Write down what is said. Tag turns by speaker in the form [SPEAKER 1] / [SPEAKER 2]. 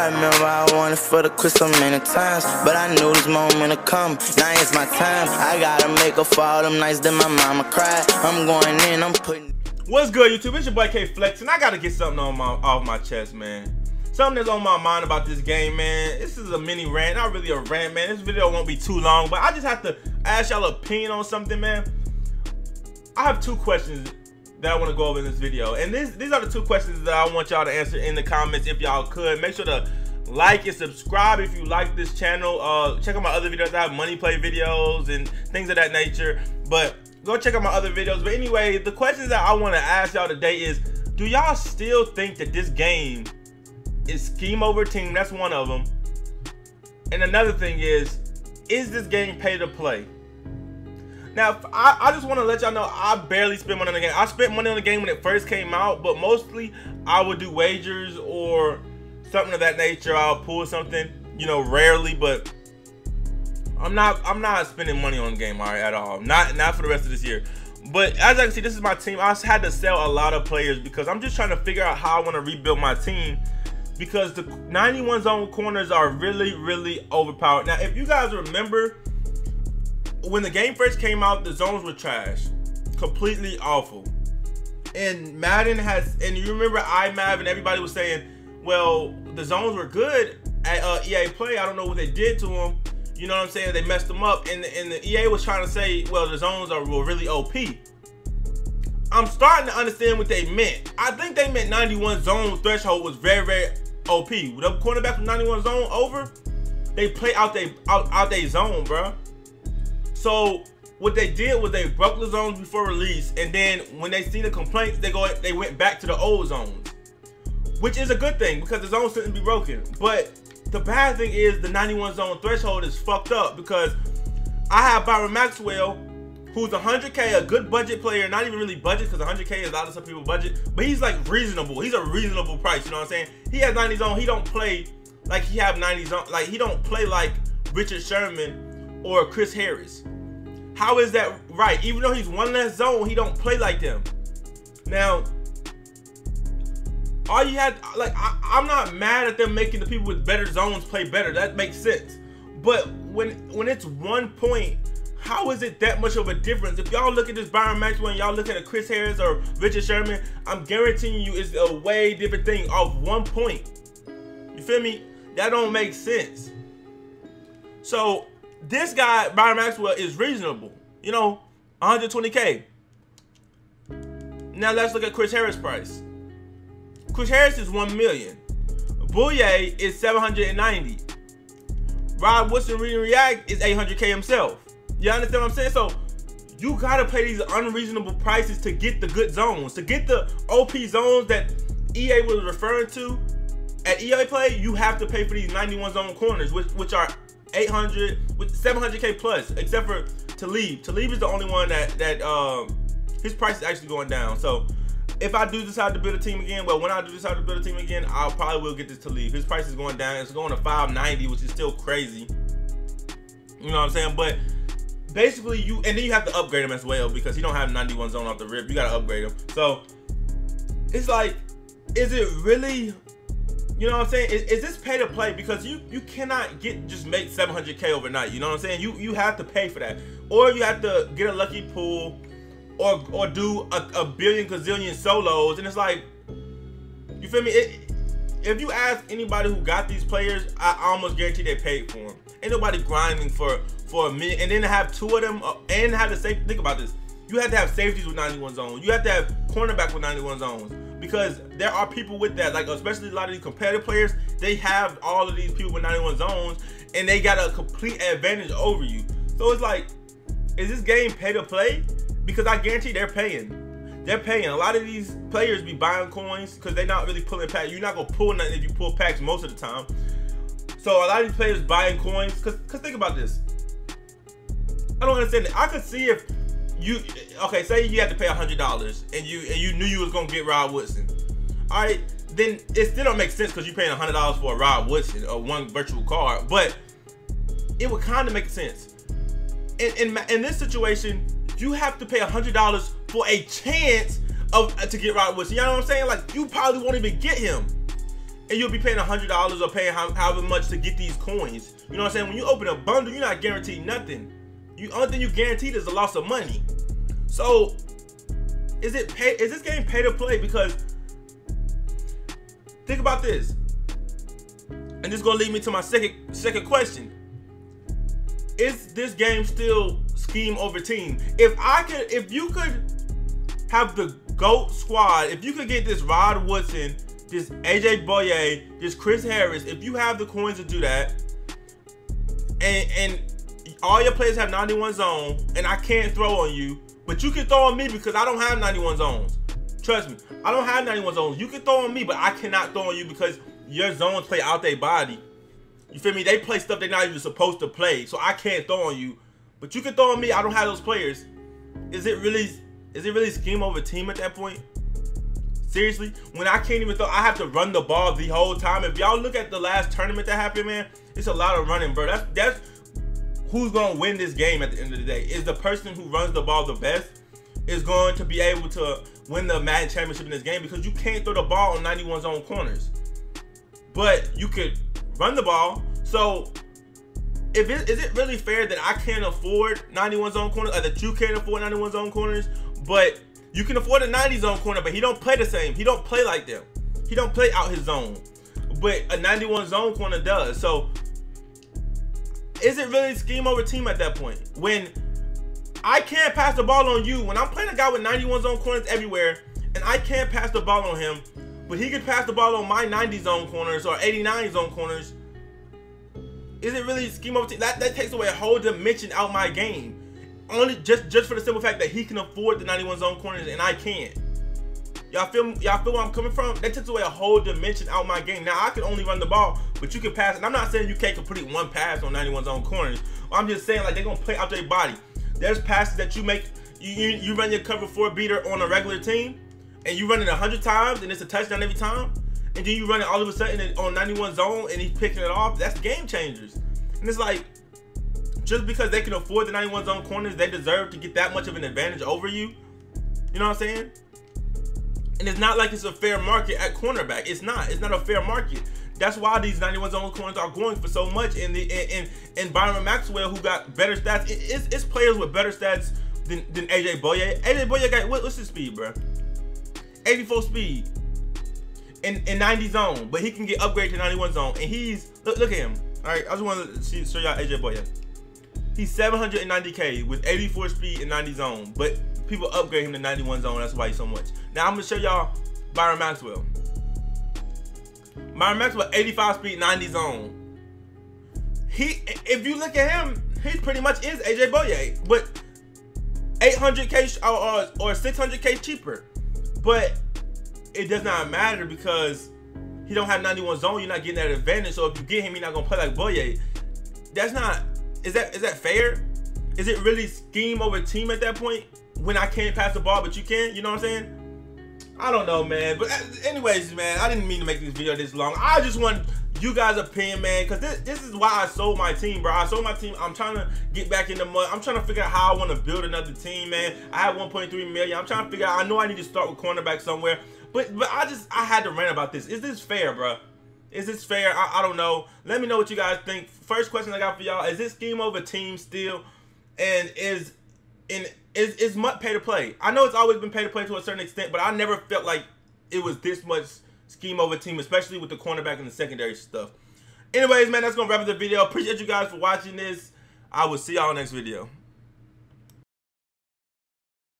[SPEAKER 1] I remember I wanted for the quit so many times, but I knew this moment would come. Now it's my time. I gotta make up for all them nights that my mama cried. I'm going in, I'm putting.
[SPEAKER 2] What's good, YouTube? It's your boy K Flex, and I gotta get something off my chest, man. Something that's on my mind about this game, man. This is a mini rant, not really a rant, man. This video won't be too long, but I just have to ask y'all opinion on something, man. I have two questions that I want to go over in this video, and these are the two questions that I want y'all to answer in the comments if y'all could. Make sure to like and subscribe if you like this channel. Check out my other videos. I have money play videos and things of that nature, but go check out my other videos. But anyway, the questions that I want to ask y'all today is, do y'all still think that this game is scheme over team? That's one of them. And another thing is this game pay to play? Now, I just want to let y'all know I barely spend money on the game. I spent money on the game when it first came out, but mostly I would do wagers or something of that nature. I'll pull something, you know, rarely, but I'm not spending money on the game, all right, at all. Not for the rest of this year. But as I can see, this is my team. I had to sell a lot of players because I'm just trying to figure out how I want to rebuild my team, because the 91 zone corners are really overpowered. Now, if you guys remember, when the game first came out, the zones were trash, completely awful. And Madden and you remember iMav and everybody was saying, well, the zones were good at EA Play. I don't know what they did to them. You know what I'm saying? They messed them up, and the EA was trying to say, well, the zones were really OP. I'm starting to understand what they meant. I think they meant 91 zone threshold was very OP. With the cornerback from 91 zone over, they play out they zone, bro. So what they did was they broke the zones before release, and then when they see the complaints, they went back to the old zones, which is a good thing because the zones shouldn't be broken. But the bad thing is the 91 zone threshold is fucked up, because I have Byron Maxwell, who's 100K, a good budget player, not even really budget because 100K is a lot of some people's budget, but he's like reasonable. He's a reasonable price, you know what I'm saying? He has 90 zone. He don't play like he have 90 zone. Like, he don't play like Richard Sherman or Chris Harris. How is that right? Even though he's one less zone, he don't play like them. Now, all you had, like, I'm not mad at them making the people with better zones play better. That makes sense. But when it's 1 point, how is it that much of a difference? If y'all look at this Byron Maxwell and y'all look at a Chris Harris or Richard Sherman, I'm guaranteeing you it's a way different thing off 1 point. You feel me? That don't make sense. So this guy, Byron Maxwell, is reasonable. You know, 120K. Now let's look at Chris Harris' price. Chris Harris is 1 million. Bouye is 790. Rod Woodson Read and React is 800K himself. You understand what I'm saying? So you gotta pay these unreasonable prices to get the good zones, to get the OP zones that EA was referring to at EA Play. You have to pay for these 91 zone corners, which are 800 with 700K plus, except for Talib. Talib is the only one that his price is actually going down. So if I do decide to build a team again, well, when I do decide to build a team again, I probably will get this Talib. His price is going down. It's going to 590, which is still crazy. You know what I'm saying? But basically, and then you have to upgrade him as well, because he don't have 91 zone off the rip. You got to upgrade him. So it's like, is it really, you know what I'm saying? Is this pay to play? Because you cannot just make 700K overnight. You know what I'm saying? You have to pay for that, or you have to get a lucky pool, or do a billion gazillion solos. And it's like, you feel me? If you ask anybody who got these players, I almost guarantee they paid for them. Ain't nobody grinding for a million, and then to have two of them and have the safety. Think about this. You have to have safeties with 91 zones. You have to have cornerback with 91 zones, because there are people with that, like especially a lot of these competitive players, they have all of these people with 91 zones, and they got a complete advantage over you. So it's like, is this game pay to play? Because I guarantee they're paying. They're paying. A lot of these players be buying coins because they're not really pulling packs. You're not gonna pull nothing if you pull packs most of the time. So a lot of these players buying coins, because think about this. I don't understand it. I could see if you, okay, say you had to pay $100 and you knew you was gonna get Rod Woodson. All right, then it still don't make sense because you're paying $100 for a Rod Woodson or one virtual card, but it would kind of make sense. In this situation, you have to pay $100 for a chance to get Rod Woodson. You know what I'm saying? Like, you probably won't even get him. and you'll be paying $100 or paying however much to get these coins. You know what I'm saying? When you open a bundle, you're not guaranteed nothing. The only thing you guaranteed is the loss of money. So, is this game pay to play? Because think about this, and this is gonna lead me to my second question. Is this game still scheme over team? If you could have the GOAT squad, if you could get this Rod Woodson, this AJ Boye, this Chris Harris, if you have the coins to do that, and all your players have 91 zone, and I can't throw on you, but you can throw on me because I don't have 91 zones. Trust me, I don't have 91 zones. You can throw on me, but I cannot throw on you because your zones play out their body. You feel me? They play stuff they're not even supposed to play, so I can't throw on you. But you can throw on me. I don't have those players. Is it really scheme over team at that point? Seriously? When I can't even throw, I have to run the ball the whole time. If y'all look at the last tournament that happened, man, it's a lot of running, bro. That's who's gonna win this game at the end of the day. Is the person who runs the ball the best is going to be able to win the Madden championship in this game, because you can't throw the ball on 91 zone corners. But you could run the ball. So is it really fair that I can't afford 91 zone corners, or that you can't afford 91 zone corners, but you can afford a 90 zone corner, but he don't play the same. He don't play like them. He don't play out his zone. But a 91 zone corner does. So is it really scheme over team at that point? When I can't pass the ball on you, when I'm playing a guy with 91 zone corners everywhere, and I can't pass the ball on him, but he could pass the ball on my 90 zone corners or 89 zone corners, is it really scheme over team? That takes away a whole dimension out my game. Only just for the simple fact that he can afford the 91 zone corners and I can't. Y'all feel where I'm coming from? That takes away a whole dimension out my game. Now I can only run the ball, but you can pass. And I'm not saying you can't complete one pass on 91 zone corners. I'm just saying, like, they're gonna play out their body. There's passes that you make. You run your cover 4 beater on a regular team, and you run it 100 times, and it's a touchdown every time. And then you run it all of a sudden on 91 zone, and he's picking it off. That's game changers. And it's like, just because they can afford the 91 zone corners, they deserve to get that much of an advantage over you. You know what I'm saying? And it's not like it's a fair market at cornerback. It's not. It's not a fair market. That's why these 91 zone corners are going for so much. And Byron Maxwell, who got better stats, it's players with better stats than AJ Boye. AJ Boye got, what's his speed, bro? 84 speed in 90 zone, but he can get upgraded to 91 zone. And he's, look at him. All right, I just want to show y'all AJ Boye. He's 790K with 84 speed in 90 zone, but people upgrade him to 91 zone. That's why he's so much. Now I'm gonna show y'all Byron Maxwell. Byron Maxwell, 85 speed, 90 zone. If you look at him, he pretty much is AJ Boye, but 800K or 600K cheaper. But it does not matter because he don't have 91 zone. You're not getting that advantage. So if you get him, you're not gonna play like Boye. That's not. Is that fair? Is it really scheme over team at that point when I can't pass the ball but you can? You know what I'm saying? I don't know, man. But anyways, man, I didn't mean to make this video this long. I just want you guys' opinion, man, because this is why I sold my team, bro. I sold my team. I'm trying to get back in the mud. I'm trying to figure out how I want to build another team, man. I have 1.3 million. I'm trying to figure out. I know I need to start with cornerback somewhere, but I had to rant about this. Is this fair, bro? Is this fair? I don't know. Let me know what you guys think. First question I got for y'all: is this scheme over team still? And is MUT pay to play? I know it's always been pay to play to a certain extent, but I never felt like it was this much scheme over team, especially with the cornerback and the secondary stuff. Anyways, man, that's gonna wrap up the video. Appreciate you guys for watching this. I will see y'all next video.